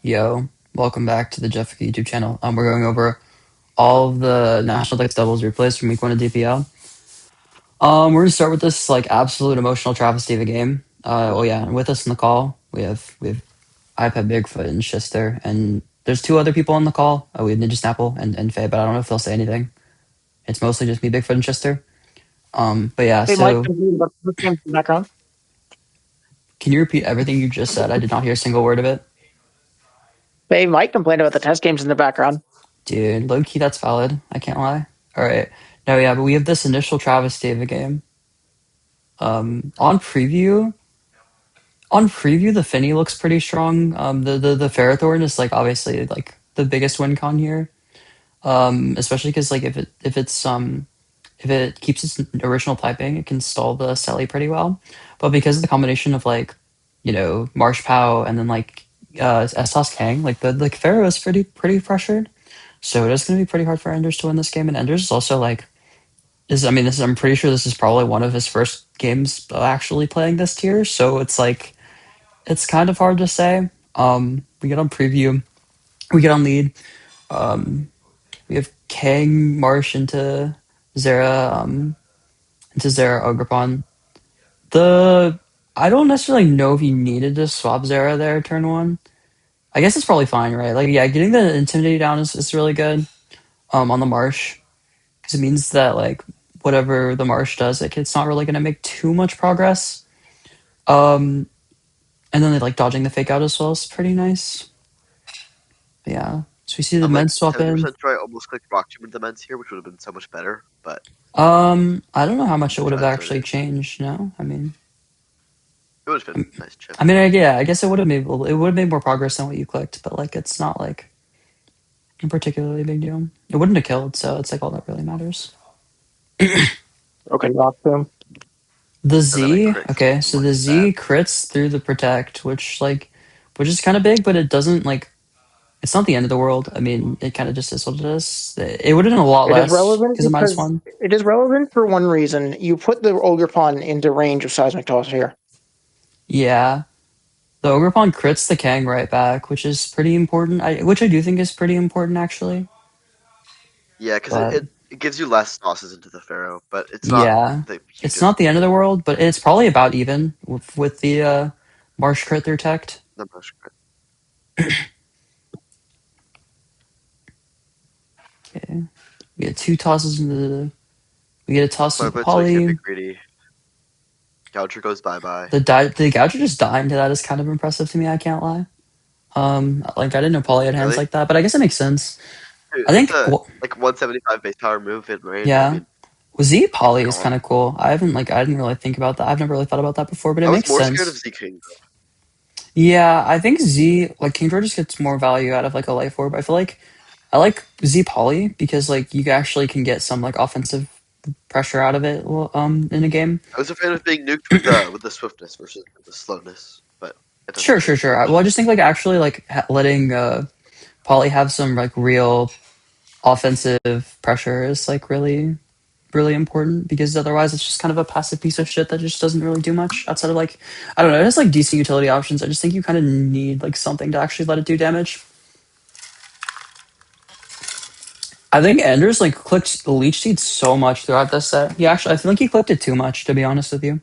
Yo, welcome back to the Jeff YouTube channel. We're going over all of the National Dex doubles replays from week 1 of DPL. We're gonna start with this like absolute emotional travesty of a game. Well, yeah, and with us in the call we have iPad Bigfoot and Shister, and there's two other people on the call. We have Ninja Snapple and Faye, but I don't know if they'll say anything. It's mostly just me, Bigfoot, and Shister. But yeah, Hey, Mike, so about the games in the background. can you repeat everything you just said? I did not hear a single word of it. Hey, Mike complained about the test games in the background. Dude, low key, that's valid. I can't lie. All right. No, yeah, but we have this initial travesty of a game. On preview, the Finny looks pretty strong. The Ferrothorn is like obviously like the biggest win con here. Especially because like if it keeps its original typing, it can stall the Selly pretty well. But because of the combination of like, Marsh Pow and then like Estos Kang, like the Pharaoh is pretty pressured. So it is gonna be pretty hard for Enders to win this game. And Enders is also like I'm pretty sure this is probably one of his first games actually playing this tier. So it's like it's kind of hard to say. We get on preview, we get on lead. Um, we have Kang Marsh into Zera Ogrepon. The I don't necessarily know if you needed to swap Zera there turn one. I guess it's probably fine, right? Like yeah, getting the Intimidate down is really good. On the Marsh because it means that like whatever the Marsh does, like it's not really gonna make too much progress. Um, and then they like dodging the fake out as well is pretty nice. But yeah. So we see the I'm med like swap in. 70% sure I almost clicked Rock Tomb into Mens here, which would have been so much better, but I don't know how much it would have try to actually it. changed. No, I mean, It would have been a nice chip. yeah, I guess it would have made more progress than what you clicked, but like it's not like a particularly big deal. It wouldn't have killed, so it's like all that really matters. Okay, rock them. The And then I Z, crit. okay, so the Lucky bad. Z crits through the protect, which is kind of big, but it doesn't like it's not the end of the world. I mean, it kind of just is what it is. It would have been a lot It is less relevant because of minus because one. it is relevant for one reason. You put the Ogre Pawn into range of Seismic Toss here. Yeah, the Ogrepon crits the Kang right back, which is pretty important. Which I do think is pretty important actually. Yeah, because But it gives you less tosses into the Pharaoh, but it's not yeah, the it's not hugest the end of the deal. world, but it's probably about even with the Marsh crit through tech. The most crit. Okay, we get two tosses into the. We get a toss into But the it's so you can't be poly. greedy. Gouger goes bye-bye. The Gouger just dying to that is kind of impressive to me. I can't lie. Like I didn't know poly had hands Really? like that, but I guess it makes sense. Dude, I it's think a like 175 base power move in range. I yeah. mean, Z poly is kind gone. of cool. I didn't really think about that. I've never really thought about that before, but it I was makes more scared of sense. Z King. Yeah, I think Z like King George just gets more value out of like a life orb. I feel like I like Z poly because like you actually can get some like offensive pressure out of it in a game. I was a fan of being nuked with the swiftness versus the slowness, but it doesn't Sure, sure, change sure. much. Well, I just think like actually like letting poly have some like real offensive pressure is like really important because otherwise it's just kind of a passive piece of shit that just doesn't really do much outside of like I don't know, it has like decent utility options. I just think you kind of need like something to actually let it do damage. I think Anders like clicked the leech seed so much throughout this set. I feel like he clicked it too much to be honest with you.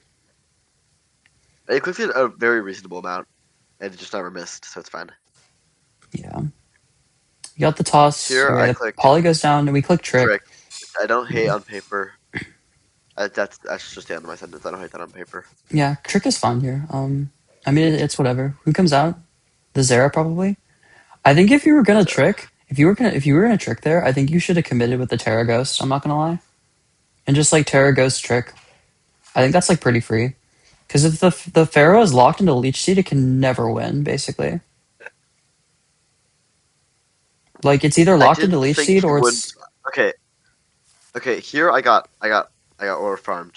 I clicked it a very reasonable amount, and it just never missed, so it's fine. Yeah. You got the toss. Here Okay, I the click poly goes down and we click trick. trick. I don't hate on paper. That's just the end of my sentence. I don't hate that on paper. Yeah, trick is fun here. I mean it's whatever. Who comes out? The Zera probably. I think if you were gonna Zero. trick, if you were gonna trick there, I think you should have committed with the Terra Ghost. I'm not gonna lie, and just like Terra Ghost trick. I think that's like pretty free, because if the Pharaoh is locked into Leech Seed, it can never win. Basically, like it's either I locked into didn't Leech think Seed he or would. it's Okay, okay. Here I got Aura farmed,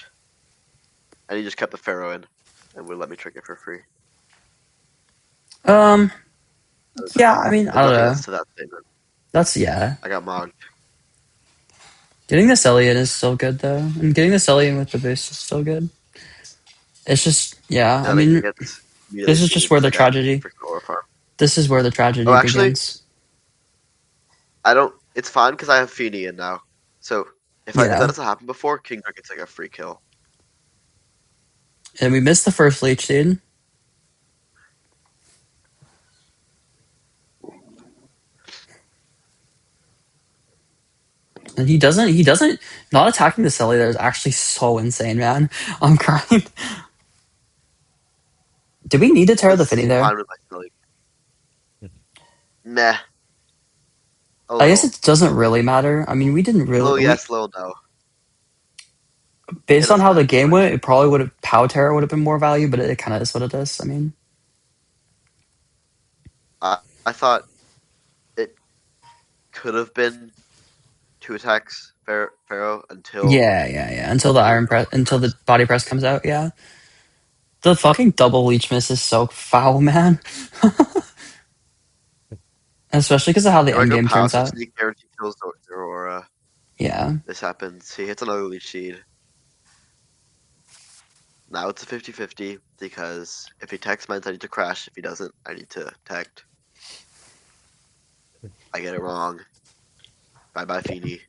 and he just kept the Pharaoh in, and would let me trick it for free. um There's, yeah. I mean I there's don't nothing know. else to that statement. That's yeah. I got mogged. Getting this Elliot is still good though, and getting this Elliot with the boost is still good. It's just yeah. I Now that he mean gets immediately this is just seated where because the I got tragedy. freaking Aura farm. This is where the Oh, tragedy actually, begins. I don't. It's fine because I have Feeny in now. So if that Yeah. doesn't happen before, King Cricket's like a free kill. And we missed the first leech seed. And he doesn't, not attacking the Selly there is actually so insane, man. I'm crying. Do we need to tear the This Finny is there? fine with my silly. Meh, a I guess little, it doesn't really matter. I mean, we didn't really, little yes, little no. It based on doesn't how the matter too game went, much. it probably would have, Pow Terror would have been more value, but it kind of is what it is. I mean, I thought it could have been two attacks Pharaoh until yeah. Until the he iron revealed press, body until the press. body press comes out, yeah. The fucking double leech miss is so foul, man. Especially because of how the Here I end go game pow, turns so out. Sneak guarantee kills Aurora. Yeah. This happens. He hits another leech seed. Now it's a 50-50 because if he techs mines, I need to crash. If he doesn't, I need to tech. I get it wrong. Bye bye, Feeny.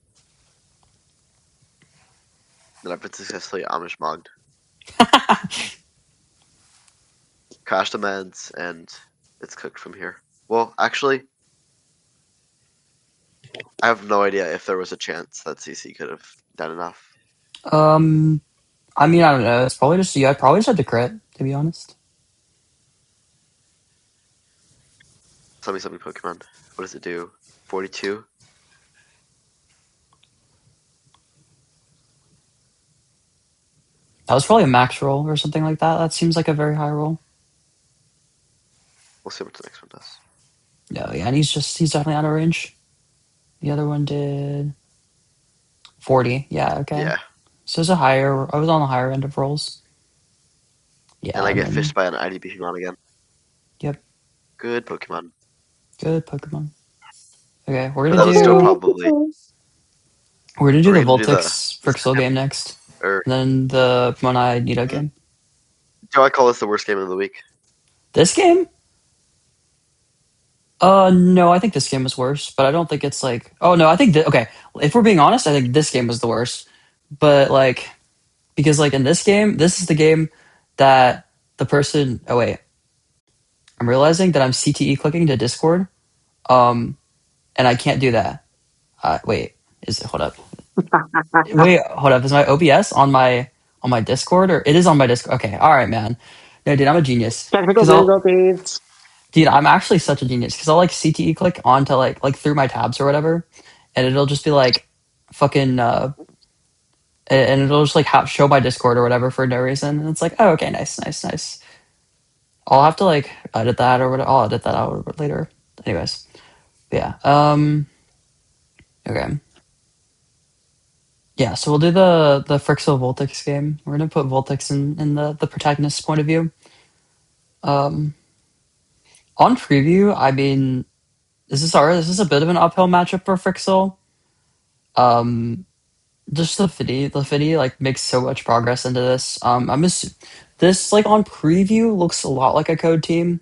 Then I've been successfully Amish mogged. Crashed amends, and it's cooked from here. Well, actually, I have no idea if there was a chance that CC could have done enough. um, I mean, I don't know. It's probably just, yeah, I probably just had to crit, to be honest. Tell me something, Pokemon. What does it do? 42? That was probably a max roll or something like that. That seems like a very high roll. We'll see what the next one does. No, yeah, and he's definitely out of range. The other one did 40. Yeah, okay. Yeah, So it's a higher, I was on the higher end of rolls. and Yeah, I and get then, fished by an IDB Pokemon again. yep, Good Pokemon. good Pokemon. Okay, But that was still probably. we're gonna do We're the gonna do Voltix the Frixel second, game next. or And then the Pomona Nido game. do I call this the worst game of the week? This game? No, I think this game was worse, but I don't think it's like, oh no, I think that, okay, if we're being honest, I think this game was the worst. But like, because like in this game, this is the game that the person, oh wait, I'm realizing that I'm CTE clicking to Discord. Um, and I can't do that. Wait, is it, hold up. Wait, hold up. Is my OBS on my Discord, or it is on my Discord? Okay, all right, man. No, dude, I'm a genius. Technical Cause I'll, difficulties. dude, I'm actually such a genius. Cause I'll like CTE click onto like through my tabs or whatever, and it'll just be like fucking and it'll just like show my Discord or whatever for no reason, and it's like, oh, okay, nice. I'll have to like edit that or whatever. I'll edit that out later. Anyways, yeah. Okay. Yeah, so we'll do the Frixel Voltix game. We're gonna put Voltix in the protagonist's point of view. Um, on preview, I mean, this is a bit of an uphill matchup for Frixel. Um, just the Fiddy like makes so much progress into this. This like on preview looks a lot like a code team.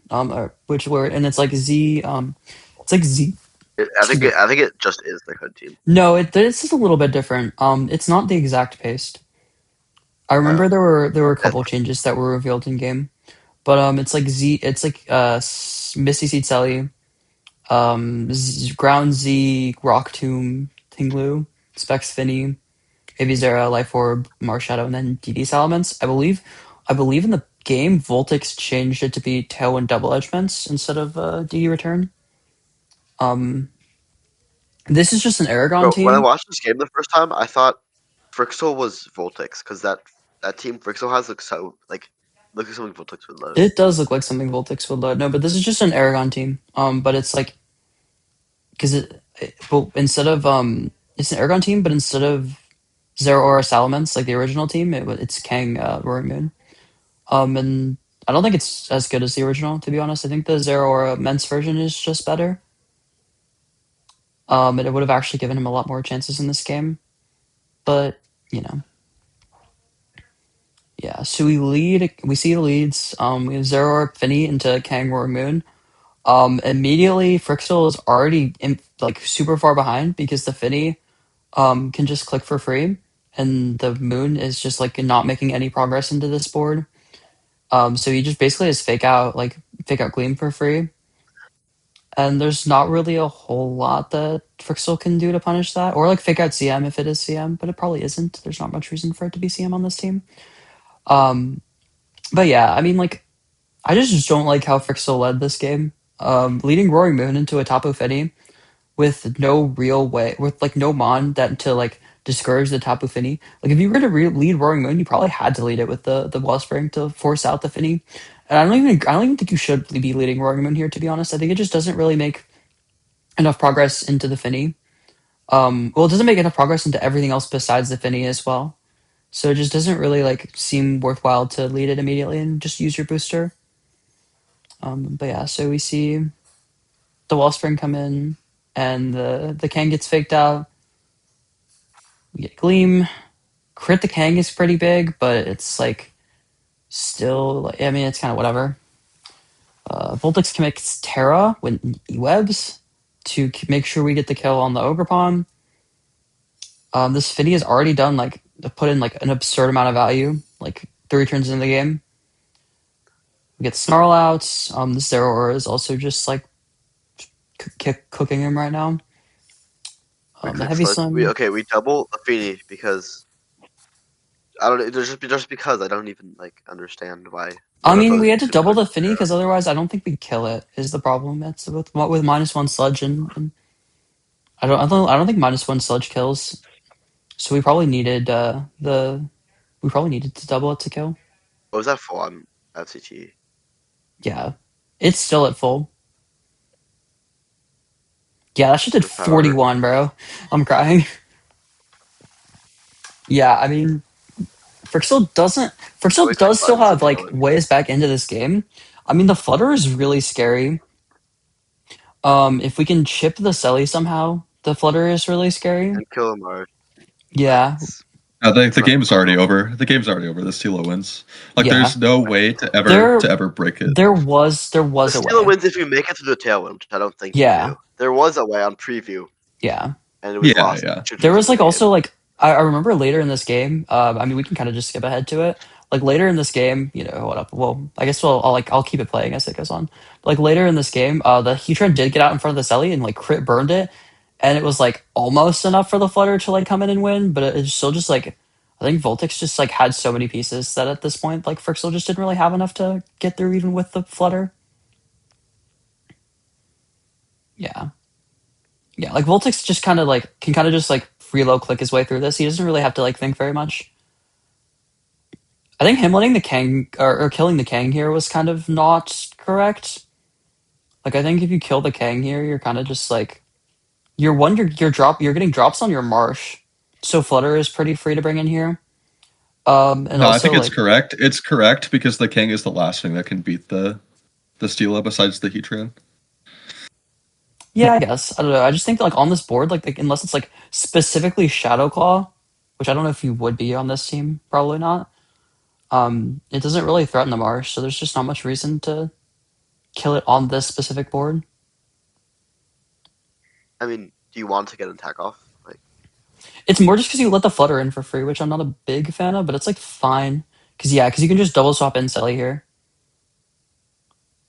Which where and it's like Z. It's like Z. Excuse me. I think it just is the code team. No, this is a little bit different. It's not the exact paste. I remember Oh, there were a it, couple changes that were revealed in game. But it's like it's like Misty Seed Selly, Ground Z, Rock Tomb, Tinglu, Specs Finny, Aviezera, Life Orb, Marshadow, and then DD Salamence. I believe in the game Voltix changed it to be Tail and Double Edge Fence instead of DD Return. Um, this is just an Aragon bro, when I team. watched this game the first time, I thought Frixel was Voltix because that team Frixel has looks like something Voltix would load. It does look like something Voltix would load. No, but this is just an Aragon team. But it's like because well, instead of it's an Aragon team, but instead of Zero Aura Salamence, like the original team, it's Kang Roaring Moon. And I don't think it's as good as the original, to be honest. I think the Zero Aura Mence version is just better. And it would have actually given him a lot more chances in this game. But, you know. Yeah. So we see the leads. We have Zero Aura Finny into Kang Roaring Moon. Immediately Frixel is already like super far behind because the Finny can just click for free, and the Moon is just like not making any progress into this board. So he just basically has fake out Gleam for free, and there's not really a whole lot that Frixel can do to punish that, or like fake out CM if it is CM, but it probably isn't. There's not much reason for it to be CM on this team. Um, but yeah, I mean, like I just don't like how Frixel led this game. Leading Roaring Moon into a Tapu Fini with no real way, with like no mon that to like discourage the Tapu Fini. Like if you were to lead Roaring Moon, you probably had to lead it with the Wellspring to force out the Fini. And I don't even think you should be leading Roaring Moon here. To be honest, I think it just doesn't really make enough progress into the Fini. Well, it doesn't make enough progress into everything else besides the Fini as well. So it just doesn't really like seem worthwhile to lead it immediately and just use your booster. But yeah, so we see the Wellspring come in, and the Kang gets faked out. We get Gleam. Crit the Kang is pretty big, but it's like still. I mean, it's kind of whatever. Voltix commits Terra with E-Webs to make sure we get the kill on the Ogerpon. This Fiddy has already done like put in like an absurd amount of value, like 3 turns into the game. We get Snarl out. The Zero Aura is also just like cooking him right now. We The click Heavy sludge. We Sun. okay. We double Affinity because I don't. Just because I don't even like understand why I one of mean, we those had to should double click the Finny Terra. because otherwise, I don't think we'd kill it. Is the problem? That's with -1 sludge, and I don't think -1 sludge kills. So we probably needed we probably needed to double it to kill. What was that for? I'm FCT. Yeah, it's still at full. Yeah, that shit did Good power. 41, bro. I'm crying. Yeah, I mean, Oh, we Frixel click does still buttons to have kill like him ways back into this game. I mean, the Flutter is really scary. If we can chip the Selly somehow, the Flutter is really scary. and kill him hard. Yeah, It's The not game's already possible. over. The game's already over. The Steelo wins. Like, yeah. there's no way to There ever break it. there The was a Steeler way. wins if you make it to the tailwind, which I don't think you Yeah, do. There was a way on preview, yeah. and it was Yeah, lost yeah. 2 turns There was into like the also game. like I remember later in this game. I mean, we can kind of just skip ahead to it. Like later in this game, you know what up? Well, I guess I'll keep it playing as it goes on. But, like later in this game, the Heatran did get out in front of the Selly and like crit burned it, and it was like almost enough for the Flutter to like come in and win. But it's still just like I think Voltix just like had so many pieces that at this point like Frixel just didn't really have enough to get through even with the Flutter. Yeah. Yeah, like Voltix just kind of like can kind of just like reload click his way through this. He doesn't really have to like think very much. I think him letting the Kang or killing the Kang here was kind of not correct. Like I think if you kill the Kang here, you're kind of just like you're getting drops on your Marsh. So Flutter is pretty free to bring in here. And No, I also think it's like correct. It's correct because the king is the last thing that can beat the Steelo besides the Heatran. yeah, I guess. I don't know. I just think that, like on this board, like unless it's like specifically Shadow Claw, which I don't know if you would be on this team, probably not. It doesn't really threaten the Marsh, so there's just not much reason to kill it on this specific board. I mean, do you want to get an attack off? Like, It's more just because you let the Flutter in for free, which I'm not a big fan of, but it's like fine. Because you can just double swap in Selly here.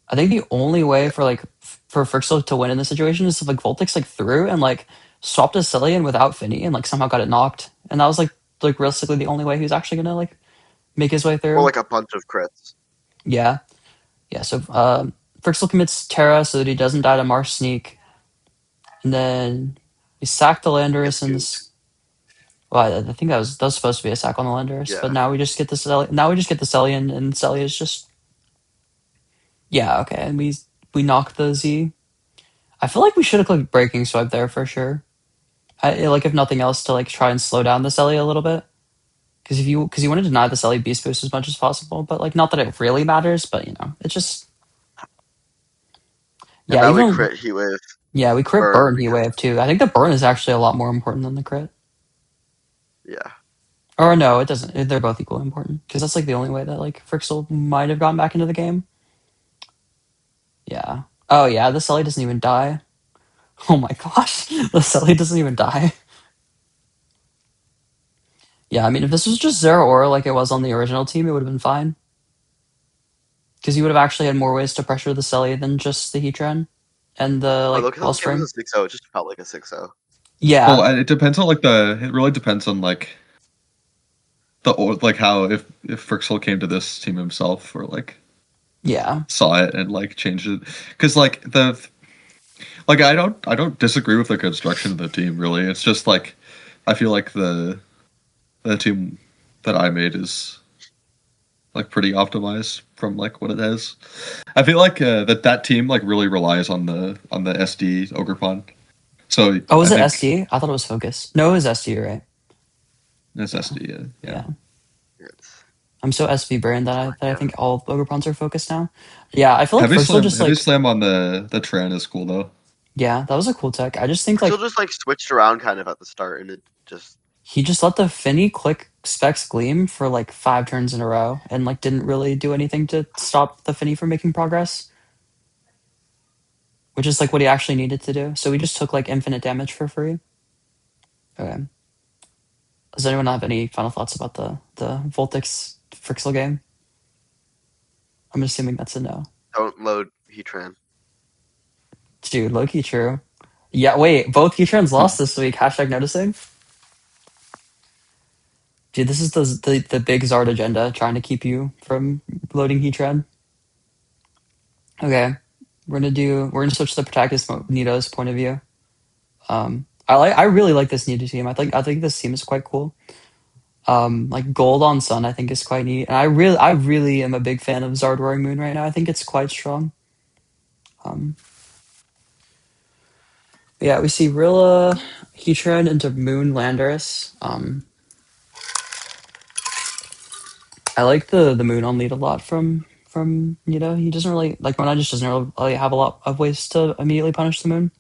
I think the only way yeah. for like for Frixel to win in this situation is if like Voltix like threw and like swapped his Selly in without Finny and like somehow got it knocked, and that was like realistically the only way he was actually gonna like make his way Or through. like a bunch of crits. Yeah, yeah. So Frixel commits Terra so that he doesn't die to Marsh Sneak, and then we sack the Gets Landorus and gooped. this. Well, I think that was supposed to be a sack on the Landorus, but Yeah. now we just get the now we just get the Cellian, and Celly is just yeah okay, and we knock the Z. I feel like we should have clicked Breaking Swipe there for sure. Like if nothing else to like try and slow down the Celly a little bit, because you want to deny the Celly Beast Boost as much as possible, but like not that it really matters, but you know it's just And yeah now we even crit Heat Wave yeah we crit burn burn Heat because Wave too. I think the burn is actually a lot more important than the crit. yeah. Or no, it doesn't. They're both equally important because that's like the only way that like Frixel might have gone back into the game. Yeah. Oh yeah, the Sully doesn't even die. Oh my gosh, the Sully doesn't even die. Yeah, I mean, if this was just Zero Aura like it was on the original team, it would have been fine. Because you would have actually had more ways to pressure the Sully than just the Heatran and the Oh, like look at this game Wellspring. was a 6-0. It just felt like a 6-0. Yeah, Well, and it depends on like it really depends on like like how if Frixel came to this team himself or like yeah. saw it and like changed it, because like I don't disagree with the construction of the team really. It's just like I feel like the team that I made is like pretty optimized from like what it has. I feel like that team like really relies on the SD Ogrepon. So Oh, I was it think SD? I thought it was Focus. No, it was SD, right? it's Yeah, SD. Yeah. yeah. I'm so SV brain that I think all Ogrepons are focused now. Yeah, I feel like Frixel just Heavy like slam on the Tran is cool though. yeah, that was a cool tech. I just think Still like just like switched around kind of at the start, and it just he just let the Finny click Specs Gleam for like 5 turns in a row and like didn't really do anything to stop the Finny from making progress, which is like what he actually needed to do. So he just took like infinite damage for free. Okay. Does anyone have any final thoughts about the Voltix Frixel game? I'm assuming that's a no. don't load Heatran. Dude, low-key true. Yeah, wait, both Heatrans lost this week. Hashtag noticing. Dude, this is the big Zard agenda, trying to keep you from loading Heatran. Okay, we're gonna switch to the protagonist Nito's point of view. I really like this Nito team. I think this team is quite cool. Like Gold on Sun, I think is quite neat, and I really am a big fan of Zard Roaring Moon right now. I think it's quite strong. Um, yeah, we see Rilla, Heatran into Moon Landorus. I like the Moon on lead a lot from Nito. He doesn't really like Mona just doesn't really have a lot of ways to immediately punish the Moon.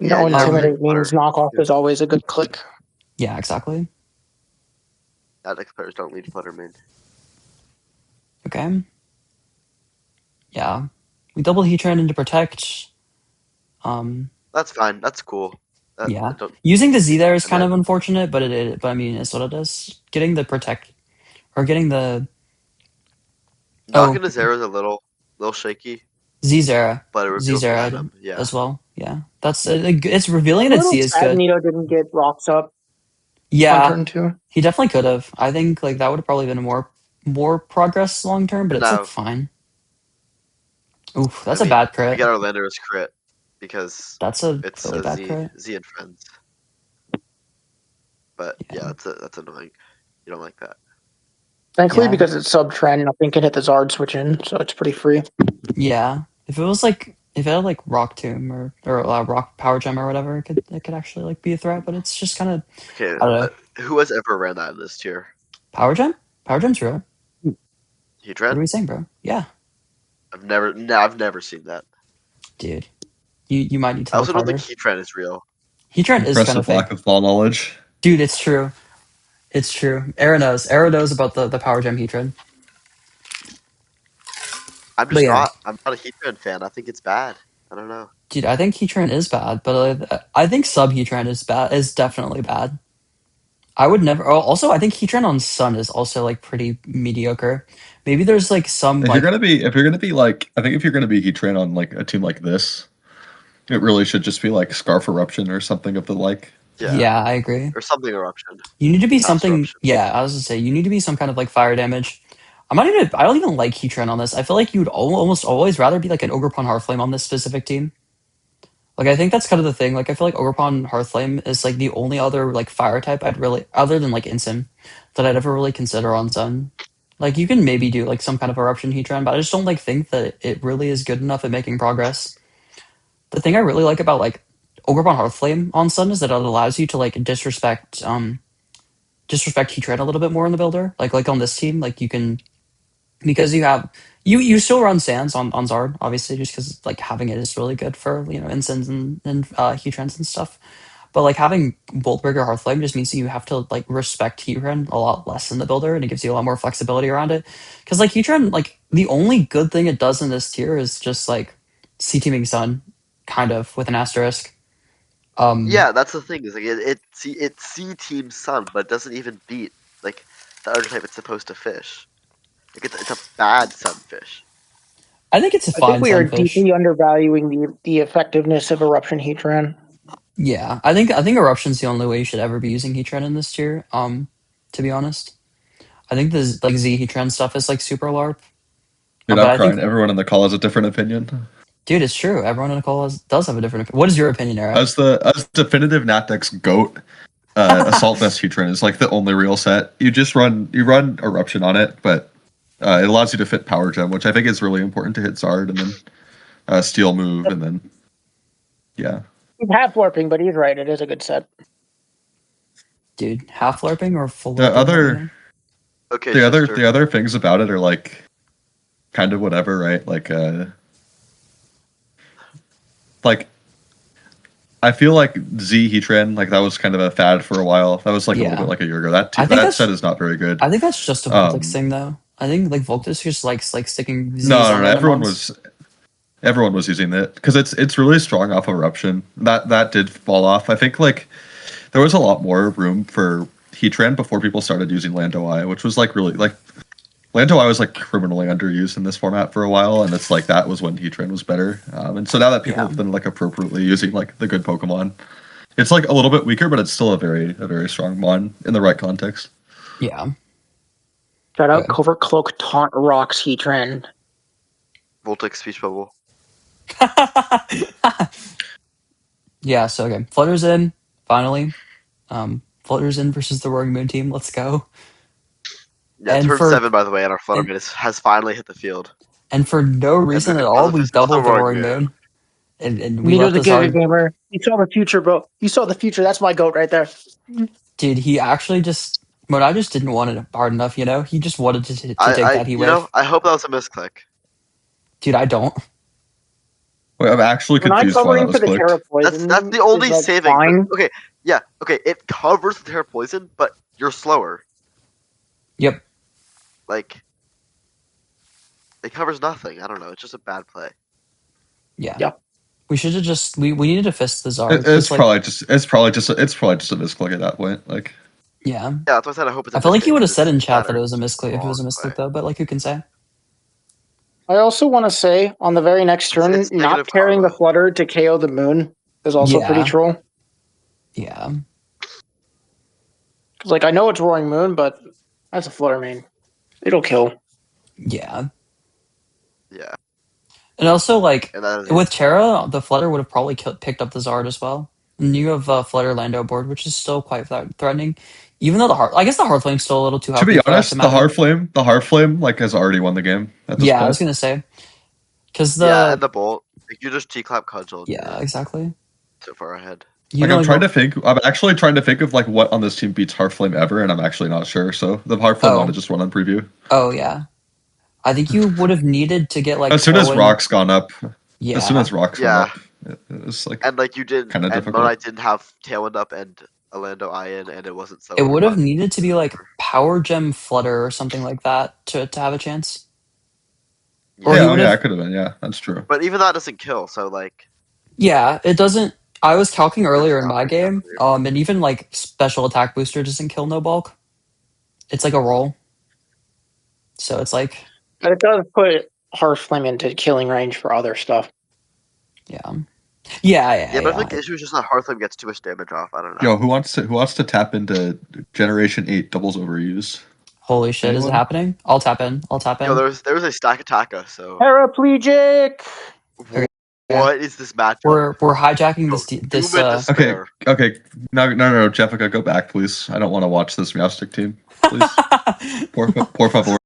Yeah, No, and you have Um, Leaf intimidate Flutter. means knockoff Yeah. is always a good click. yeah, exactly. Alex players don't lead Flutter main. Okay. Yeah. We double Heatran into Protect. Um, That's fine. That's cool. That I yeah. don't. Using the Z there is And kind of then unfortunate, but I mean it's what it is. Getting the Protect or getting the oh knocking to zero is a little shaky, Z Zera. but it Z reveals Zera random. Yeah. as well. Yeah. That's it's revealing A at little Z is sad good. Nito didn't get rocks up on Yeah. turn 2. He definitely could have. I think like that would have probably been more progress long term, but And it's like now, fine. Oof, I that's a mean, bad we crit. get our Landorus crit because That's a it's really a bad crit. Z and friends. But yeah, Yeah. that's annoying. You don't like that. Thankfully, Yeah. because it's sub-trend, nothing can hit the Zard switch in, so it's pretty free. Yeah. If it was like if it had like Rock Tomb or Rock Power Gem or whatever, it could actually like be a threat, but it's just kind of Okay, I don't know. who has ever ran that in this tier? Power Gem? Power Gem's real. What are Heatran? we saying, bro? Yeah. I've never seen that. Dude. You might need to I look also don't think harder. Heatran is real. Heatran is kind of Impressive lack fake. of ball knowledge. Dude, it's true. It's true. Era knows. Era knows about the Power Gem Heatran. But yeah, I'm not a Heatran fan. I think it's bad. I don't know. dude, I think Heatran is bad, but I think sub Heatran is bad. Is definitely bad. I would never. Oh, also, I think Heatran on Sun is also like pretty mediocre. Maybe there's like some like If you're gonna be like, I think if you're gonna be Heatran on like a team like this, it really should just be like Scarf Eruption or something of the like. Yeah. yeah, I agree. Or something eruption. You need to be Fast something. eruption. Yeah, I was gonna say you need to be some kind of like fire damage. I'm not even. I don't even like Heatran on this. I feel like you would almost always rather be like an Ogrepon Hearthflame on this specific team. Like I think that's kind of the thing. Like I feel like Ogrepon Hearthflame is like the only other like fire type I'd really other than like Incin that I'd ever really consider on Sun. Like you can maybe do like some kind of eruption Heatran, but I just don't like think that it really is good enough at making progress. The thing I really like about like Ogrepon Hearthflame on Sun is that it allows you to like disrespect Heatran a little bit more in the builder. Like on this team, like you can because you have you still run Sands on Zard, obviously, just because like having it is really good for Incins and Heatrans and stuff. But like having Boltbreaker Hearthflame just means that you have to like respect Heatran a lot less in the builder, and it gives you a lot more flexibility around it. Because like Heatran, like the only good thing it does in this tier is just like C teaming Sun, kind of with an asterisk. Yeah, that's the thing. Is like it C Team Sun, but it doesn't even beat like the archetype it's supposed to fish. Like it's a bad sunfish. I think it's a I think fine we are sunfish. deeply undervaluing the effectiveness of Eruption Heatran. Yeah, I think Eruption's the only way you should ever be using Heatran in this tier. To be honest, I think the like Z Heatran stuff is like super LARP. Dude, But I'm I think, crying. Everyone in the call has a different opinion. dude, it's true. Everyone in the call does have a different opinion. What is your opinion, Era? As definitive Natdex goat, Assault Vest Heatran is like the only real set. You run Eruption on it, but it allows you to fit Power Gem, which I think is really important to hit Zard, and then Steel Move, and then yeah. He's half warping, but he's right. It is a good set. Dude, half LARPing or full The LARPing? What do you other think? Okay, the other sister. the other things about it are like kind of whatever, right? Like I feel like Z Heatran, like that was kind of a fad for a while. That was like a little Yeah. bit like a year ago. That I think that that's set is not very good. I think that's just a Voltix Um, thing though. I think like Voltix just likes like sticking Z's no, on no, no. random ones. Everyone was using it because it's really strong off of Eruption. That did fall off. I think like there was a lot more room for Heatran before people started using Lando Eye, which was like really like Lando Eye was like criminally underused in this format for a while, and it's like that was when Heatran was better. And so now that people Yeah. have been like appropriately using like the good Pokemon, it's like a little bit weaker, but it's still a very strong mon in the right context. Yeah. Shout out Okay. Covert Cloak Taunt Rocks Heatran. Voltic speech bubble. Yeah, so okay. Flutter's in, finally. Flutter's in versus the Roaring Moon team. Let's go. Yeah, And turn for 7 by the way, and our and, Fluttermane has finally hit the field. and for no And reason at because all, of we it's the doubled the Roaring Roaring Moon. Moon. And we Nito's left a this good hard. gamer. You saw the future, bro. You saw the future. That's my goat right there. Dude, he actually just when I just didn't want it hard enough, you know? He just wanted to take that heat wave. I hope that was a misclick. Dude, I don't. Wait, I'm actually When I confused why cover that in was for the Terra clicked. Poison, That's the only is, like, saving. fine. Okay, yeah, okay, it covers the Terra Poison, but you're slower. Yep. Like, it covers nothing. I don't know. It's just a bad play. Yeah. Yeah. We should have just we needed to fist the Zard. It's Because like it's probably just a misclick at that point. Like yeah. Yeah, that's why I said I hope it's a I feel like he mistake, would have because said in it's chat that better. it was a It's just the misclick if it was a wrong misclick play. though, but like who can say? I also want to say on the very next turn, It's not negative carrying the karma. Flutter to KO the Moon is also pretty Yeah. troll. Yeah. Because, like, I know it's Roaring Moon, but that's a Flutter main. It'll kill. Yeah. Yeah. And also like And that is with Terra, the Flutter would have probably picked up the Zard as well. And you have Flutter Lando board, which is still quite threatening. Even though I guess the Heart Flame's still a little too to be healthy for that to honest, matter. the Heart Flame like has already won the game at this Yeah, I point. was gonna say. Because yeah, and the bolt. Like, you just T-clap cudgel. yeah, exactly. So far ahead. You Like know, I'm actually trying to think of like what on this team beats Heartflame ever, and I'm actually not sure. So the Heartflame might have just won on preview. Oh yeah. I think you would have needed to get like As soon as Tailwind. Rock's gone up, Yeah. as soon as Rock's Yeah. gone up, it was like And like you didn't, kind of and difficult. Moonlight didn't have Tailwind up and Orlando Iron, and it wasn't so. It would have needed to be like Power Gem Flutter or something like that to have a chance. Or he Yeah, would yeah, have. it could have been. Yeah, that's true. But even that doesn't kill. So like, Yeah, it doesn't. I was calcing earlier in not my very tough game, for you. and even like special attack booster doesn't kill no bulk. It's like a roll. So it's like, But it does put Heart Flame into killing range for other stuff. yeah, But yeah. I think the issue is just that Hearthflame gets too much damage off. I don't know. Yo, who wants to tap into Generation 8 doubles overuse? Holy shit, is it Anyone? happening? I'll tap in. Yo, there was a stack attacker. So Paraplegic! Okay. what is this matchup? We're hijacking Yo, this. Doom This. and Okay, Despair. okay. No, Jessica, go back, please. I don't want to watch this Meowstic team, please. Poor favor.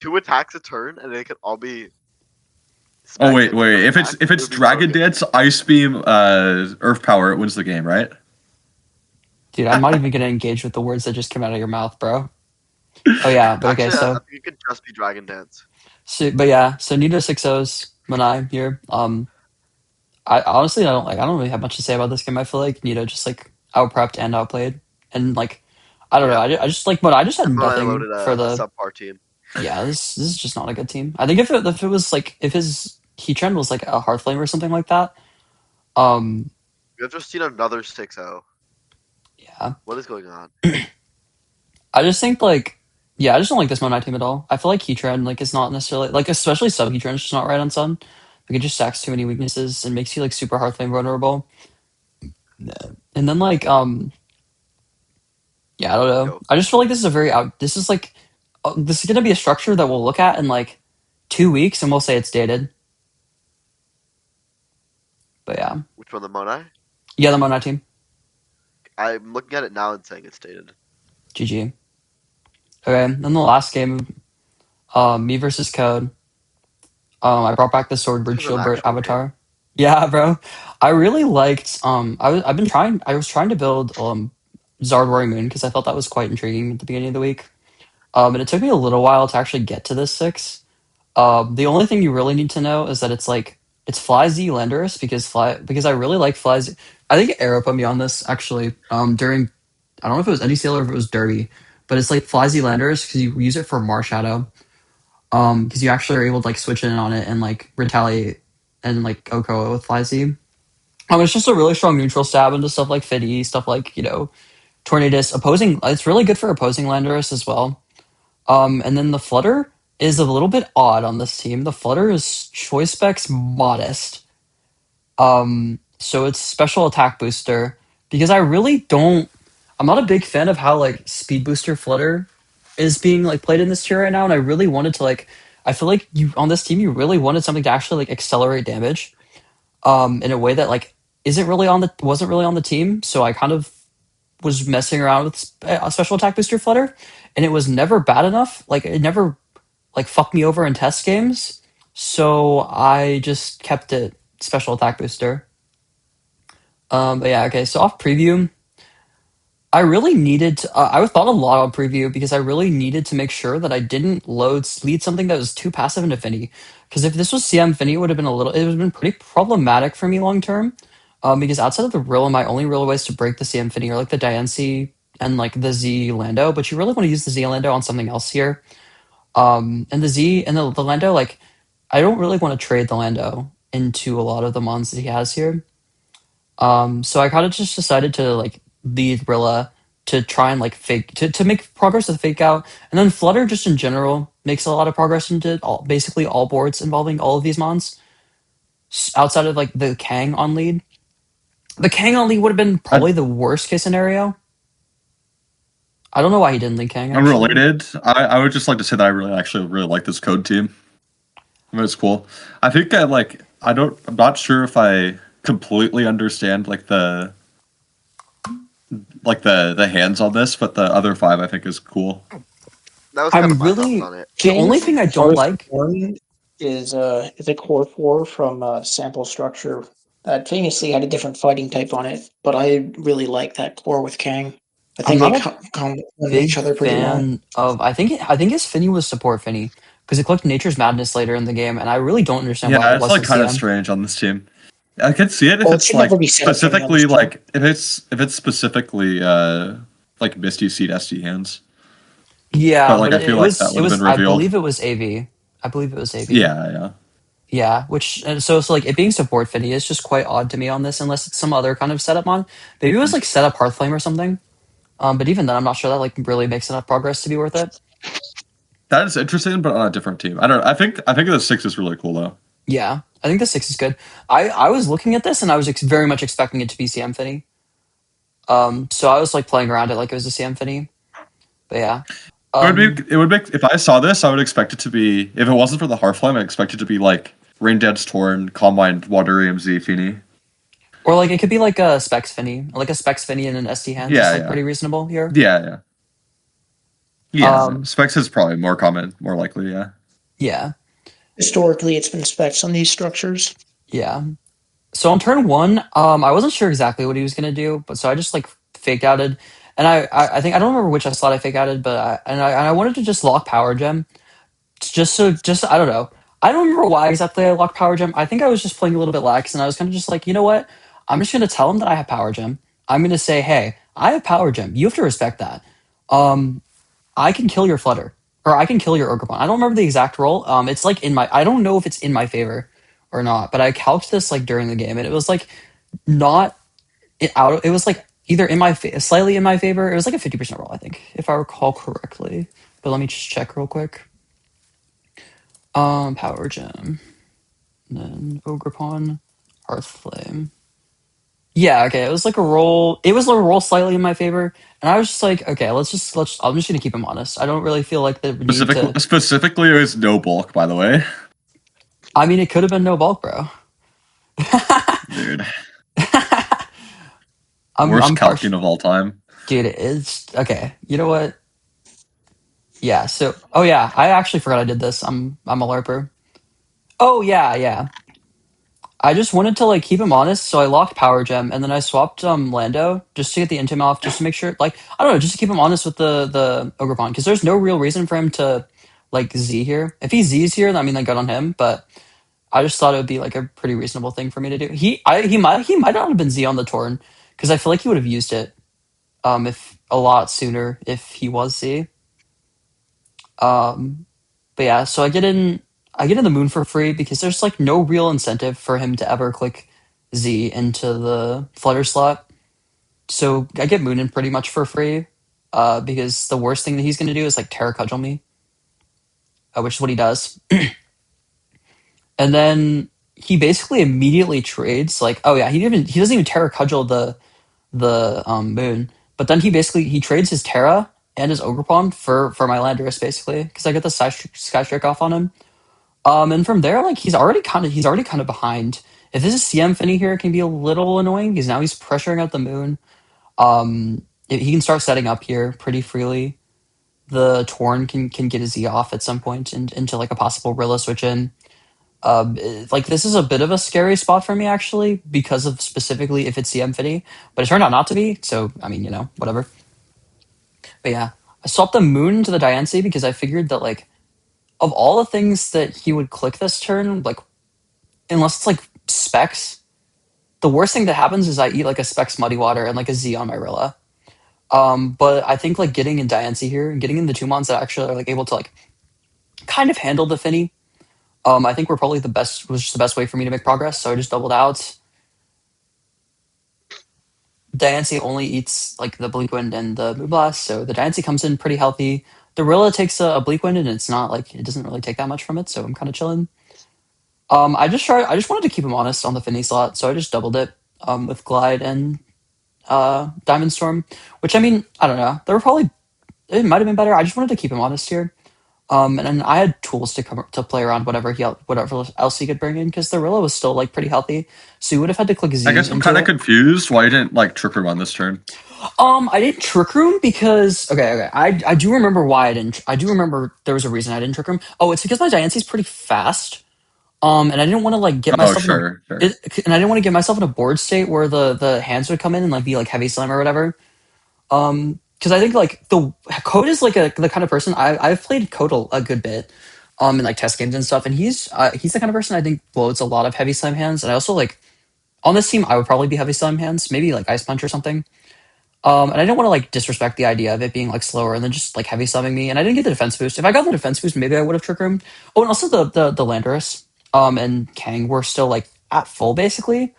2 attacks a turn, and they could all be. Oh wait. spectacular If attacks. it's It would be Dragon so good. Dance, Ice Beam, Earth Power, it wins the game, right? Dude, I'm not even gonna engage with the words that just came out of your mouth, bro. Oh yeah, but okay, Actually, I so think it could just be Dragon Dance. but yeah, so Nito 6-0s, Manai here. I honestly I don't really have much to say about this game. I feel like Nito just like out prepped and outplayed, and like I don't know. I just like, but I just had And then I nothing loaded for a the. subpar team. Yeah, this is just not a good team. I think if it was like if his Heatran was like a Hearthflame or something like that. Um, We have just seen another 6-0. yeah, What is going on? I just think like yeah, I just don't like this Moon Knight team at all. I feel like Heatran like is not necessarily like especially sub Heatran is just not right on Sun. Like it just stacks too many weaknesses and makes you like super Hearthflame vulnerable. And then like yeah, I don't know. Yo, I just feel like this is a very out. This is like this is gonna be a structure that we'll look at in like 2 weeks and we'll say it's dated. But yeah, which one, the Monai? yeah, the Moon Knight team. I'm looking at it now and saying it's dated. GG. Okay, then the last game, me versus Code. I brought back the Sword This Bridge was an Shield Bird actual game. avatar. Yeah, bro. I really liked. I've been trying. I was trying to build Zard Roaring Moon because I thought that was quite intriguing at the beginning of the week. And it took me a little while to actually get to this 6. The only thing you really need to know is that it's Fly Z Landorus because I really like Fly Z. I think Arrow put me on this actually. During I don't know if it was NDCL or if it was Derby, but it's like Fly Z Landorus because you use it for Marshadow. Because you actually are able to like switch in on it and like retaliate and like Oko with Fly Z. It's just a really strong neutral stab into stuff like Fiddy, stuff like Tornadus. Opposing, it's really good for opposing Landorus as well. And then the Flutter is a little bit odd on this team. The Flutter is choice specs modest. So it's special attack booster because I really don't. I'm not a big fan of how like speed booster Flutter is being like played in this tier right now, and I really wanted to like. I feel like you on this team, you really wanted something to actually like accelerate damage, in a way that like isn't really on the wasn't really on the team. So I kind of was messing around with a special attack booster Flutter, and it was never bad enough. Like it never like fucked me over in test games. So I just kept it special attack booster. But yeah, okay. So off preview, I really needed. I thought a lot on preview because I really needed to make sure that I didn't lead something that was too passive into Finny. Because if this was CM Finny, it would have been it would have been pretty problematic for me long term. Because outside of the Rilla, my only real ways to break the CM Finny are like the Diancie and like the Z Lando. But you really want to use the Z Lando on something else here. And the Z and the Lando, like I don't really want to trade the Lando into a lot of the mons that he has here. So I kind of just decided to like lead Rilla to try and like to make progress with fake out, and then Flutter just in general makes a lot of progress into basically all boards involving all of these mons. Outside of like the Kang on lead, the Kang on lead would have been I, probably the worst case scenario. I don't know why he didn't lead Kang actually. unrelated. I would just like to say that I really like this code team. I mean, it's cool. I think I like. I'm not sure if I completely understand the hands on this, but the other 5 I think is cool. That was kind of I'm my thoughts really on it. the only thing I don't like. Firstborn is a core 4 from Sample Structure that famously had a different fighting type on it, but I really like that core with Kang. I I'm think they not a complement each big other pretty well. fan of. I think his Finny was support Finny because it clicked Nature's Madness later in the game, and I really don't understand why Yeah, it it's like wasn't kind of CM. strange on this team. I could see it if Well, it it's should never like be set up Finny on this specifically team. like if it's specifically like Misty Seed SD hands. But Yeah, like but I feel it like that was it would have was. been I revealed. believe it was AV. I believe it was AV. Yeah, yeah. Yeah, which and so like it being support Finny is just quite odd to me on this, unless it's some other kind of setup on. Maybe it was like setup Hearthflame or something. But even then, I'm not sure that like really makes enough progress to be worth it. That is interesting, but on a different team. I don't know. I think the 6 is really cool though. Yeah, I think the 6 is good. I was looking at this and I was very much expecting it to be CM Finny. So I was like playing around it like it was a CM Finny. But yeah. It would make if I saw this, I would expect it to be if it wasn't for the Hearthflame, I expect it to be like Rain Dance Torn, Calm Mind, Water EMZ, Feeny. Or like it could be like a Specs Finny. Like a Specs Finny and an SD hands is Yeah, like yeah. pretty reasonable here. Yeah, yeah. Yeah. Um Specs is probably more common, more likely, yeah. yeah. Historically, it's been specs on these structures. Yeah. So on turn 1, I wasn't sure exactly what he was gonna do, but so I just like faked outed. And I think I don't remember which slot I fake outed, but I wanted to just lock Power Gem. Just I don't know. I don't remember why exactly I locked Power Gem. I think I was just playing a little bit lax and I was kind of just like, you know what? I'm just gonna tell him that I have Power Gem. I'm gonna say, hey, I have Power Gem. You have to respect that. Um I can kill your Flutter. Or I can kill your Ogrepon. I don't remember the exact role. It's like in my I don't know if it's in my favor or not, but I calced this like during the game, and it was like not it was like either in my slightly in my favor. It was like a 50% roll, I think, if I recall correctly. But let me just check real quick. Power gem, and then ogre pawn, hearth flame. Yeah, okay. It was like a roll. It was a roll slightly in my favor, and I was just like, okay, let's. I'm just gonna keep him honest. I don't really feel like the need to. Specifically, it was no bulk, by the way. I mean, it could have been no bulk, bro. Dude, I'm worst partial. calcing of all time. Dude, it's okay. You know what? Yeah. So, oh yeah, I actually forgot I did this. I'm a larper. Oh yeah, yeah. I just wanted to like keep him honest, so I locked Power Gem and then I swapped Lando just to get the intim off, just to make sure, like I don't know, just to keep him honest with the Ogre Pawn, because there's no real reason for him to like Z here. If he Z's here, I mean, like good on him, but I just thought it would be like a pretty reasonable thing for me to do. He might not have been Z on the Torn, because I feel like he would have used it if a lot sooner if he was Z. Um, but yeah, so I get in the moon for free because there's like no real incentive for him to ever click Z into the flutter slot. So I get moon in pretty much for free. Because the worst thing that he's gonna do is like Terra Cudgel me, which is what he does. And then he basically immediately trades like, oh yeah, he doesn't even Terra Cudgel the moon, but then he trades his Terra and his Ogre Pawn for my Landorus basically, because I get the Sky Strike off on him. And from there, like he's already kind of behind. If this is CM Finney here, it can be a little annoying because now he's pressuring out the moon. He can start setting up here pretty freely. The Torn can get his Z off at some point and into like a possible Rilla switch in. Like this is a bit of a scary spot for me actually because of specifically if it's CM Finney, but it turned out not to be. So I mean, whatever. But yeah, I swapped the moon to the Diancie because I figured that like of all the things that he would click this turn, like unless it's like specs, the worst thing that happens is I eat like a specs muddy water and like a Z on my Rilla. But I think like getting in Diancie here and getting in the two mons that actually are like able to like kind of handle the Finny. I think was just the best way for me to make progress. So I just doubled out. Diancie only eats like the Bleak Wind and the Moonblast, so the Diancie comes in pretty healthy. The Rilla takes a Bleak Wind and it's not like it doesn't really take that much from it, so I'm kind of chilling. I just wanted to keep him honest on the Finny slot, so I just doubled it with Glide and Diamond Storm, which I mean, I don't know. It might have been better. I just wanted to keep him honest here. And then I had tools to play around whatever else he could bring in because the Rilla was still like pretty healthy, so you would have had to click Z I guess I'm into kind of it. confused why you didn't like Trick Room on this turn. I didn't trick room because okay. I do remember why I didn't. I do remember there was a reason I didn't trick room. Oh, it's because my Diancie's pretty fast. And I didn't want to like get Oh, myself sure, sure. and I didn't want to get myself in a board state where the hands would come in and like be like heavy slam or whatever. Because I think like the Code is like the kind of person I've played Code a good bit, in like test games and stuff, and he's the kind of person I think loads a lot of heavy slam hands, and I also like on this team I would probably be heavy slam hands, maybe like Ice Punch or something. And I didn't want to like disrespect the idea of it being like slower and then just like heavy slamming me. And I didn't get the defense boost. If I got the defense boost, maybe I would have trick roomed. Oh, and also the Landorus and Kang were still like at full basically.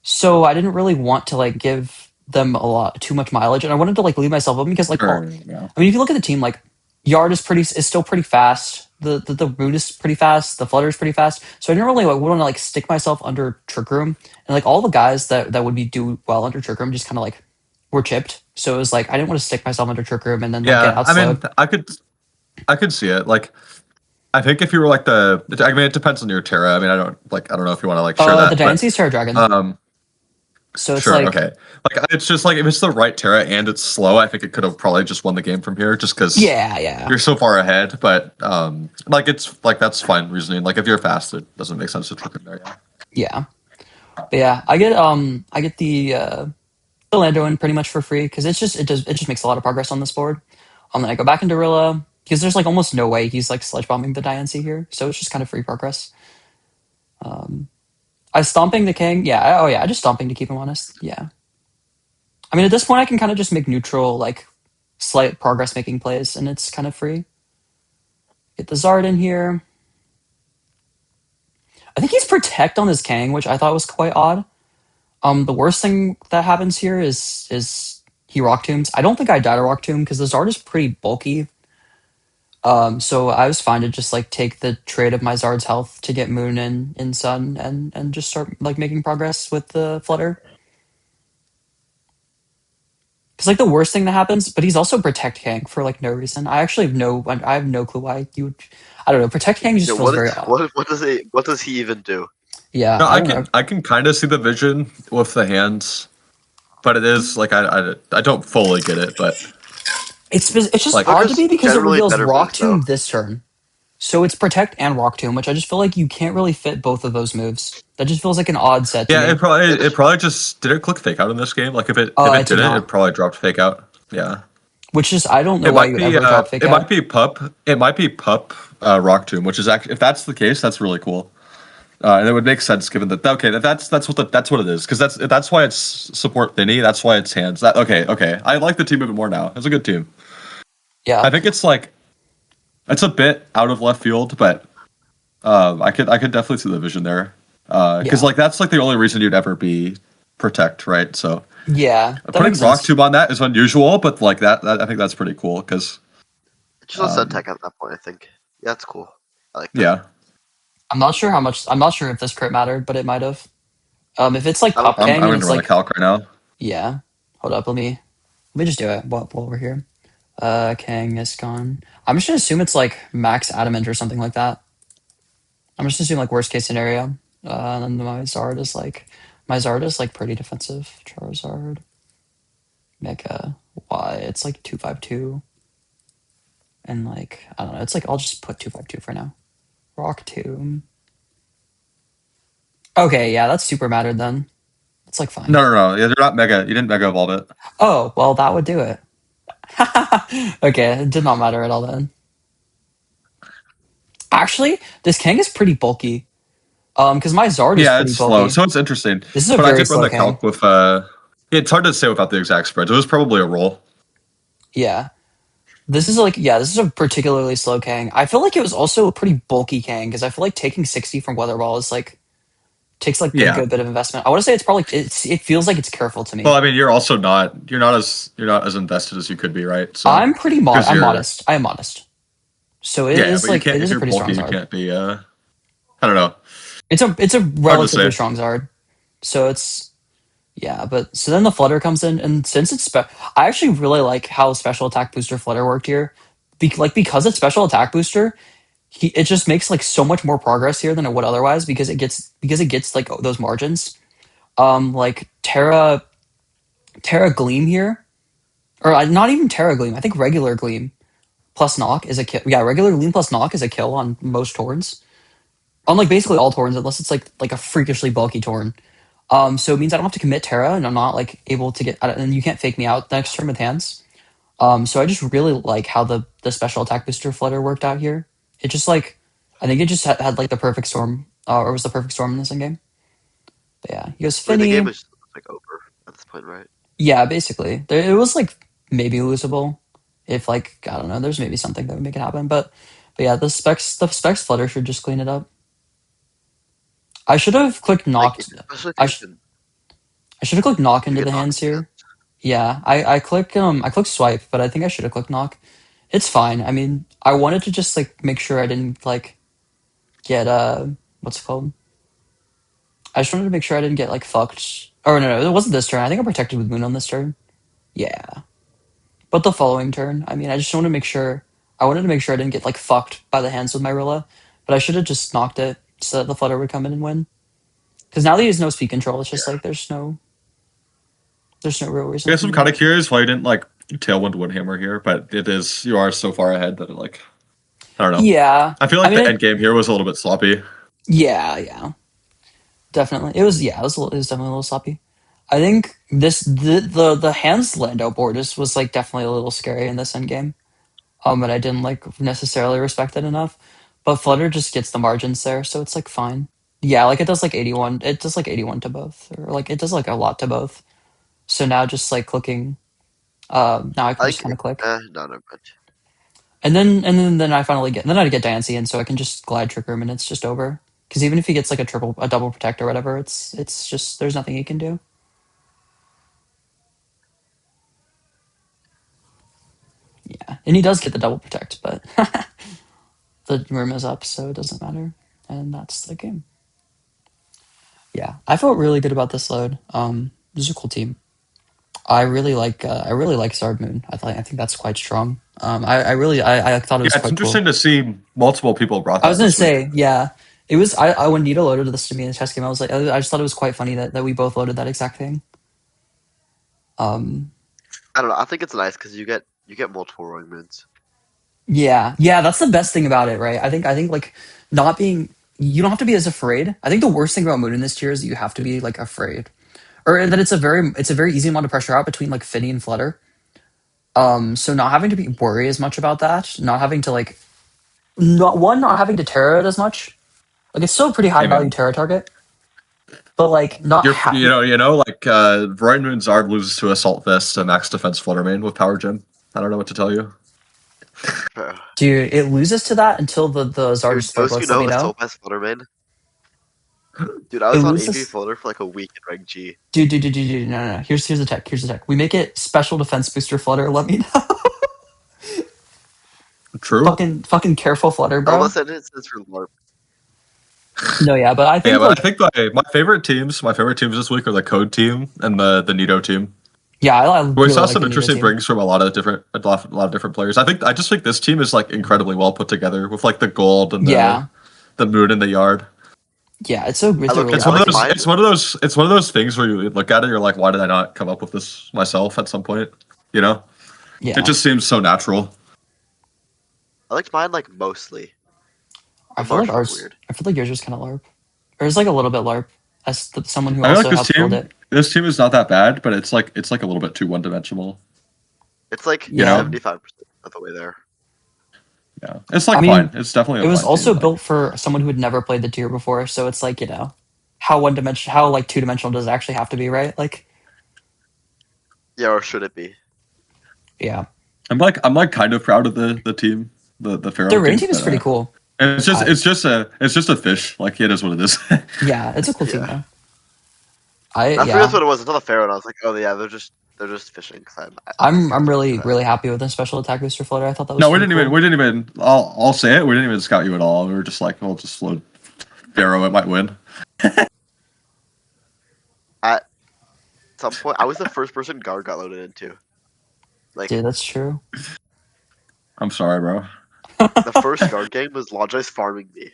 So I didn't really want to like give them too much mileage, and I wanted to like leave myself open because like Sure, yeah. I mean, if you look at the team, like Yard is still pretty fast. The Moon is pretty fast. The Flutter is pretty fast. So I didn't really like want to like stick myself under Trick Room, and like all the guys that would be do well under Trick Room just kind of like were chipped. So it was like I didn't want to stick myself under Trick Room and then like get Yeah, I mean, outslowed. I could see it. Like, I think if you were like I mean, it depends on your Terra. I mean, I don't know if you want to like share The that, but Diancie's Terra Dragon. So it's sure, like okay. Like, it's just like if it's the right Terra and it's slow, I think it could have probably just won the game from here, just because yeah, you're so far ahead. But like it's like that's fine reasoning. Like if you're fast, it doesn't make sense to trick him there. Yeah. yeah. But yeah, I get the Lando in pretty much for free because it just makes a lot of progress on this board. Then I go back into Rilla because there's like almost no way he's like sledge bombing the Diancie here, so it's just kind of free progress. I stomping the king, yeah. Oh yeah, I just stomping to keep him honest. Yeah, I mean at this point I can kind of just make neutral like slight progress making plays, and it's kind of free. Get the Zard in here. I think he's protect on his Kang, which I thought was quite odd. The worst thing that happens here is he rock tombs. I don't think I died to rock tomb because the Zard is pretty bulky. So I was fine to just like take the trade of my Zard's health to get Moon in Sun and just start like making progress with the Flutter. Because like the worst thing that happens, but he's also protect Kang for like no reason. I have no clue why you would. I don't know. Protect Kang Yeah, just feels very odd. what does he even do? Yeah, No, I don't know. I can kind of see the vision with the hands, but it is like I don't fully get it, but It's just like They're odd to me just because it generally reveals better Rock moves, though. Tomb this turn. So it's protect and Rock Tomb, which I just feel like you can't really fit both of those moves. That just feels like an odd set to yeah, me. it probably just did it click fake out in this game. Like if I it did didn't, not. it probably dropped fake out. Yeah. Which is I don't know why you would ever drop fake It might out. be pup rock tomb, which is actually if that's the case, that's really cool. And it would make sense given that okay, that's what it is because that's why it's support thinny. That's why it's hands. That okay. I like the team even more now. It's a good team. Yeah, I think it's like it's a bit out of left field, but I could definitely see the vision there. Because yeah, like that's like the only reason you'd ever be protect, right? So yeah. That putting makes rock sense. tube on that is unusual, but like that I think that's pretty cool because It's just a Sun Tech at that point, I think. Yeah, that's cool. I like that. yeah, I'm not sure how much. I'm not sure if this crit mattered, but it might have. If it's like I don't Pup think Kang I'm and gonna it's run a like calc right now. yeah. Hold up, let me just do it while we're here. Kang is gone. I'm just gonna assume it's like max adamant or something like that. I'm just assuming like worst case scenario. And my Zard is like pretty defensive. Charizard, Mega, Y. It's like 252, and like I don't know. It's like I'll just put 252 for now. Rock Tomb. Okay, yeah, that's super mattered then. It's like fine. No. Yeah, they're not mega. You didn't mega evolve it. Oh well, that would do it. Okay, it did not matter at all then. Actually, this Kang is pretty bulky. Because my Zard is Yeah, pretty it's slow, bulky. so it's interesting. This is a But I very did run slow the Kang. calc with it's hard to say without the exact spreads. It was probably a roll. Yeah. This is a particularly slow Kang. I feel like it was also a pretty bulky Kang because I feel like taking 60 from Weather Ball is like takes like a Yeah. good bit of investment. I want to say it's probably it feels like it's careful to Well, me. I mean, you're not as invested as you could be, right? So because I'm you're modest. I am modest. So it yeah, is but you like can't it if is a you're pretty strong bulky, you Zard. can't be I don't know. It's a Hard to relatively say. strong Zard. So it's yeah, but so then the Flutter comes in, and since I actually really like how special attack booster Flutter worked here. Because it's special attack booster, it just makes like so much more progress here than it would otherwise because it gets like those margins. Like Terra Gleam here, or not even Terra Gleam. I think regular Gleam plus knock is a kill. Yeah, regular Gleam plus knock is a kill on most Torns. On like basically all Torns, unless it's like a freakishly bulky Torn. So it means I don't have to commit Terra, and I'm not like able to get, and you can't fake me out the next turn with hands. So I just really like how the special attack booster Flutter worked out here. It just like, I think it just had like the perfect storm, or was the perfect storm in this in game. But yeah, he goes I mean, the game Finny. is like over at this point, right? Yeah, basically, it was like maybe losable if like I don't know. There's maybe something that would make it happen, but yeah, the specs Flutter should just clean it up. I should have clicked Like, knocked. especially if I you sh- can, I should have clicked knock if you into can the knock hands it again. here. Yeah, I clicked swipe, but I think I should have clicked knock. It's fine. I mean, I wanted to just like make sure I didn't like get what's it called? I just wanted to make sure I didn't get like fucked. Or no, it wasn't this turn. I think I protected with Moon on this turn. Yeah, but the following turn, I mean, I just wanted to make sure. I wanted to make sure I didn't get like fucked by the hands with my Rilla, but I should have just knocked it so that the Flutter would come in and win. Because now that he has no speed control, it's just like there's no real I reason guess for I'm me kind to. of curious why you didn't like Tailwind Woodhammer here, but it is you are so far ahead that like I don't know. Yeah, I feel I like mean, the end game here was a little bit sloppy. yeah, definitely. It was definitely a little sloppy. I think the hands Lando board was like definitely a little scary in this end game. And I didn't like necessarily respect it enough. But Flutter just gets the margins there, so it's like fine. Yeah, like it does like 81. It does like 81 to both, or like it does like a lot to both. So now just like clicking, now I can just Like, kind of click, not a bunch. and then I finally get I get Dancy, and so I can just glide trigger him, and it's just over. Because even if he gets like a double protect or whatever, it's just there's nothing he can do. Yeah, and he does get the double protect, but the room is up, so it doesn't matter, and that's the game. Yeah, I felt really good about this load. This is a cool team. I really like Zard Moon. I think that's quite strong. I thought it Yeah, was it's quite cool. interesting to see multiple people brought I was that gonna this week. say, yeah, it was. I when Nito loaded this to me in the chess game, I was like, I just thought it was quite funny that we both loaded that exact thing. I don't know. I think it's nice because you get multiple rogue moons. Yeah, that's the best thing about it, right? I think like not being, you don't have to be as afraid. I think the worst thing about Moon in this tier is that you have to be like afraid, or that it's a very easy one to pressure out between like Finny and Flutter. So not having to be worry as much about that, not having to like not having to Terra it as much. Like it's still a pretty high Hey value man, Terra target, but like not like Void Moon Zard loses to Assault Vest and Max Defense Fluttermane with Power Gem. I don't know what to tell you. Bro. dude, it loses to that until the Zard Dude, Spark most you lets let know me know. Assault Pass Flutterman. Dude, I It was on AV loses. Flutter for like a week in rank G. Dude, no. Here's the tech. Here's the tech. We make it special defense booster Flutter. Let me know. True. fucking careful Flutter, bro. Unless it says for LARP. No, yeah, but I Yeah, think but I like think my favorite teams this week are the Code team and the NDDOU team. yeah, I We really saw like some the Nito interesting team. brings from a lot of different players. I just think this team is like incredibly well put together with like the gold and Yeah, the moon in the yard. yeah, it's I a look really It's I good one of like team. those. mine. It's one of those things where you look at it, you're like, why did I not come up with this myself at some point? You know, it Yeah, just seems so natural. I liked mine like mostly. I The feel like Marsh felt ours. weird. I feel like yours is kind of LARP. Or it's like a little bit LARP. As someone who I feel like also helped build it. this team is not that bad, but it's like a little bit too one dimensional. It's like You Yeah, know, 75% of the way there. yeah, it's I like fine. mean, It's definitely it a was fine team. also Like, built for someone who had never played the tier before, so it's like how one dimension, how like 2 dimensional does it actually have to be, right? Like, Yeah, or should it be? yeah, I'm like kind of proud of the team, the the Pharaoh rain team, team is but pretty cool. I it's just a fish. Like it is what it is. Yeah, it's a cool team Yeah. though. I think that's Yeah, what it was until the Pharaoh, and I was like, oh yeah, they're just fishing. Cause I I'm scared too much really of that. really happy with the special attack booster floater. I thought that was No, pretty cool. we didn't even. I'll say it. We didn't even scout you at all. We were just like, we'll just float Pharaoh. It might win. At some point, I was the first person guard got loaded into. Like Dude, that's true. I'm sorry, bro. the first guard game was Lodge's farming me.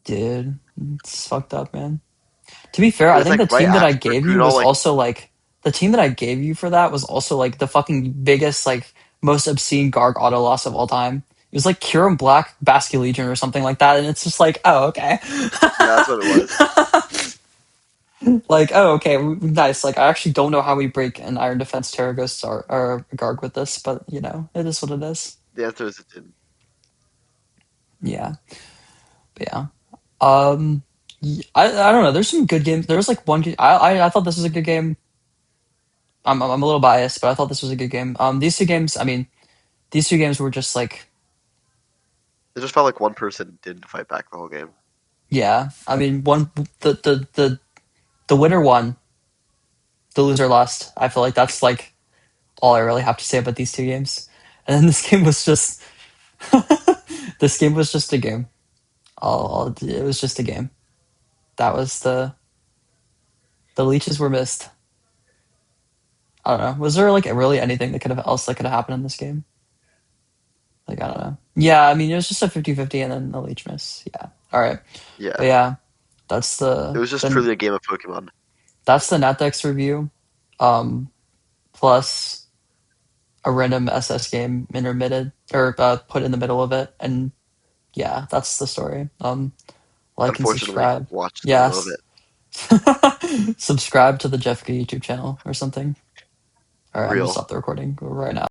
Dude, it's fucked up, man. To be fair, It I was think the like right team that I after gave you Kuno was like also like the team that I gave you for that was also like the fucking biggest, like most obscene Garg auto loss of all time. It was like Curum Black Basque Legion or something like that, and it's just like, oh okay, yeah, that's what it was. like oh okay, nice. Like I actually don't know how we break an Iron Defense Terra Ghost or Garg with this, but it is what it is. The answer is it didn't. Yeah, but yeah. Um, I don't know. There's some good games. There was like one. I thought this was a good game. I'm a little biased, but I thought this was a good game. These two games, I mean, these two games were just like, It just felt like one person didn't fight back the whole game. yeah. I mean, the winner won, the loser lost. I feel like that's like all I really have to say about these two games. And then this game was just, this game was just a game. It was just a game. That was the leeches were missed. I don't know. Was there like really anything that could have happened in this game? Like I don't know. Yeah, I mean it was just a 50-50 and then the leech miss. Yeah. All right. Yeah, But yeah, that's it was just truly a game of Pokemon. that's the NetDex review, plus a random SS game intermitted or put in the middle of it, and yeah, that's the story. Like and Unfortunately, subscribe. watched a little Yes, bit. subscribe to the Jeffka YouTube channel or something. All right, I'm gonna Real. stop the recording right now.